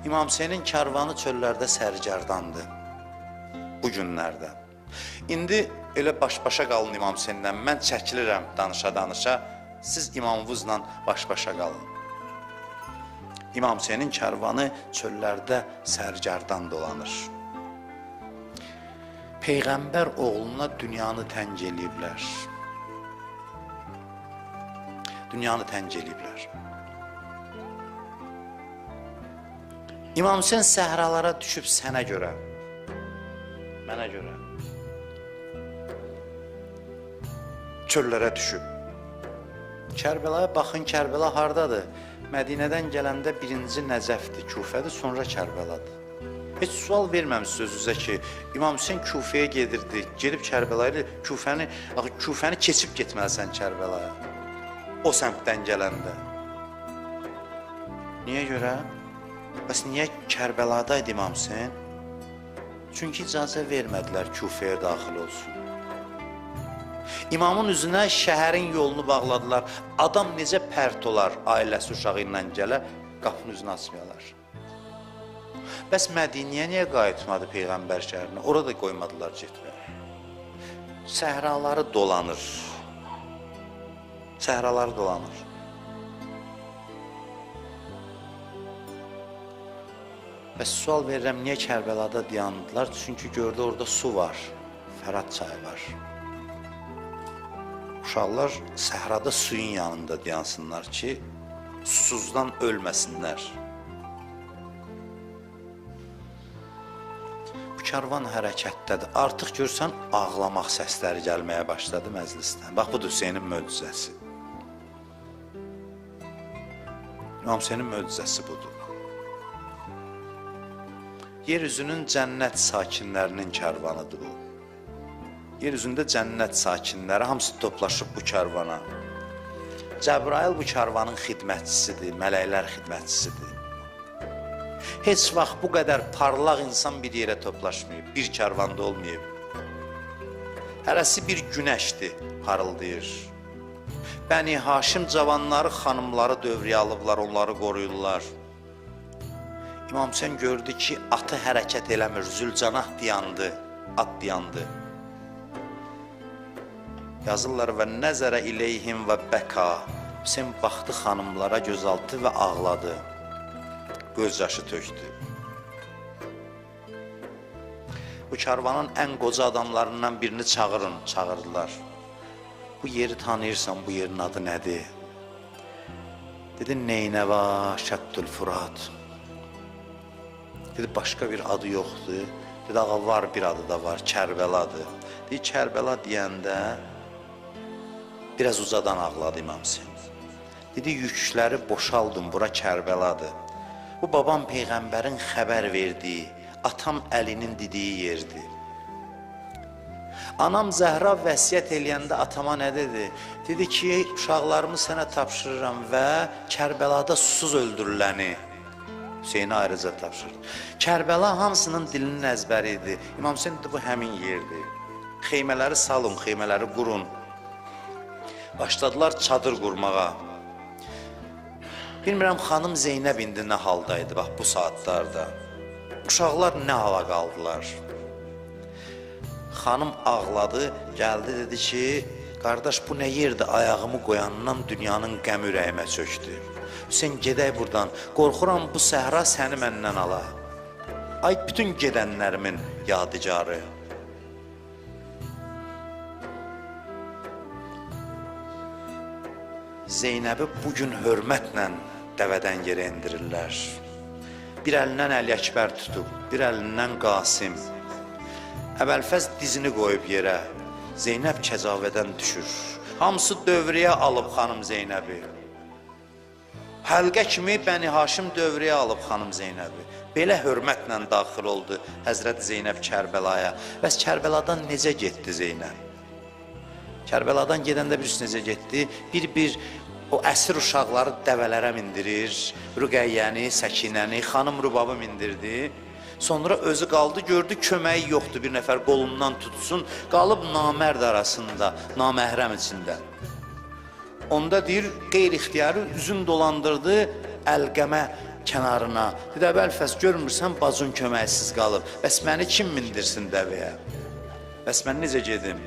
İmam Hüseynin karvanı çöllərdə sərgərdandı bu günlərdə. İndi elə baş-başa qalın İmam Hüseynindən. Mən çəkilirəm danışa-danışa, siz imamınızla baş-başa qalın. İmam Hüseynin karvanı çöllərdə sərgərdan dolanır. Peyğəmbər oğluna dünyanı təng eləyiblər. Dünyanı təng eləyiblər. İmam Hüseyin səhralara düşüb sənə görə, mənə görə. Çöllərə düşüb. Kərbəlaya baxın, Kərbəla hardadır? Mədinədən gələndə birinci Nəcəfdir, Küfədir, sonra Kərbəladır. Heç sual verməmişsiniz özünüzə ki, İmam Hüseyin Küfəyə gedirdi, gedib Kərbəlaya, Küfəni keçib getməlisən Kərbəlaya. O səmtdən gələndə. Niyə görə? Bəs niyə Kərbələdaydı İmam Hüseyin? Çünki icazə vermədilər Küfəyə daxil olsun. İmamın üzünə şəhərin yolunu bağladılar. Adam necə pərt olar, ailəsi uşağı ilə gələ, qapının üzünü açmayalar. Bəs Mədiniyə niyə qayıtmadı Peyğəmbər şəhərinə? Orada qoymadılar getməyə. Səhraları dolanır. Səhraları dolanır. Bəs sual verirəm, niyə Kərbəlada dayandılar? Çünki gördü orada su var, Fərat çayı var. Uşaqlar səhrada suyun yanında dayansınlar ki, susuzdan ölməsinlər. Bu karvan hərəkətdədir. Artıq görsən, ağlamaq səsləri gəlməyə başladı məclisdən. Bax, budur Hüseynin möcüzəsi. İmam Hüseynin möcüzəsi budur. Yeryüzünün cənnət sakinlərinin karvanıdır bu. Yeryüzündə cənnət sakinləri hamısı toplaşıb bu karvana. Cəbrail bu karvanın xidmətçisidir, mələklər xidmətçisidir. Heç vaxt bu qədər parlaq insan bir yerə toplaşmayıb, bir karvanda olmayıb. Hərəsi bir günəşdir, parıldayır. Bəni Haşim cavanları, xanımları dövrəyə alıblar, onları qoruyurlar. İmam Hüseyin gördü ki, atı hərəkət eləmir, Zülcanah dayandı, at dayandı. Yazırlar və nəzərə ileyhim və bəka. Hüseyin baxdı xanımlara gözaltı və ağladı. Göz yaşı tökdü. Bu karvanın ən qoca adamlarından birini çağırdılar. Bu yeri tanıyırsan, bu yerin adı nədir? Dedi, Neynəva Şəddül Furat. Dedi, başqa bir adı yoxdur. Dedi, ağa var, bir adı da var, Kərbəladır. Dedi, Kərbəla deyəndə biraz ucadan ağladı İmam Hüseyin. Dedi, yükləri boşaldım, bura Kərbəladır. Bu, babam Peyğəmbərin xəbər verdiyi, atam Əlinin dediyi yerdir. Anam Zəhra vəsiyyət eləyəndə atama nə dedi? Dedi ki, uşaqlarımı sənə tapşırıram və Kərbəlada susuz öldürüləni Hüseyinə ayrıca tapşırdı. Kərbəla hamısının dilinin əzbəri idi. İmam Hüseyin dedi, bu həmin yerdir. Xeymələri salın, xeymələri qurun. Başladılar çadır qurmağa. Bilmirəm, xanım Zeynəb indi nə haldaydı, bax, bu saatlarda. Uşaqlar nə hala qaldılar. Xanım ağladı, gəldi, dedi ki, qardaş, bu nə yerdir, ayağımı qoyandan dünyanın qəmi ürəyimə çöktü. Hüseyin, gedək buradan, qorxuram bu səhra səni məndən ala. Ay, bütün gedənlərimin yadigarı. Zeynəbi bugün hörmətlə dəvədən yerə indirirlər. Bir əlindən Əli Əkbər tutub, bir əlindən Qasim. Əvvəlfəz dizini qoyub yerə, Zeynəb kəcavədən düşür. Hamısı dövrəyə alıb xanım Zeynəbi. Həlqə kimi Bəni Haşim dövrəyə alıb xanım Zeynəbi. Belə hörmətlə daxil oldu Həzrət Zeynəb Kərbəlaya. Bəs Kərbəladan necə getdi Zeynəb? Kərbəladan gedəndə birisi necə getdi? Bir o əsir uşaqları dəvələrə mindirir, Rüqəyyəni, Səkinəni, xanım Rübabı mindirdi. Sonra özü qaldı, gördü köməyi yoxdur, bir nəfər qolundan tutsun, qalıb namərd arasında, naməhrəm içində. Onda deyir, qeyri-ixtiyarı üzün dolandırdı Əlqəmə kənarına. Dedi, Əbəlfəz, görmürsən bacın köməksiz qalıb. Bəs məni kim mindirsin dəvəyə? Bəs mən necə gedim?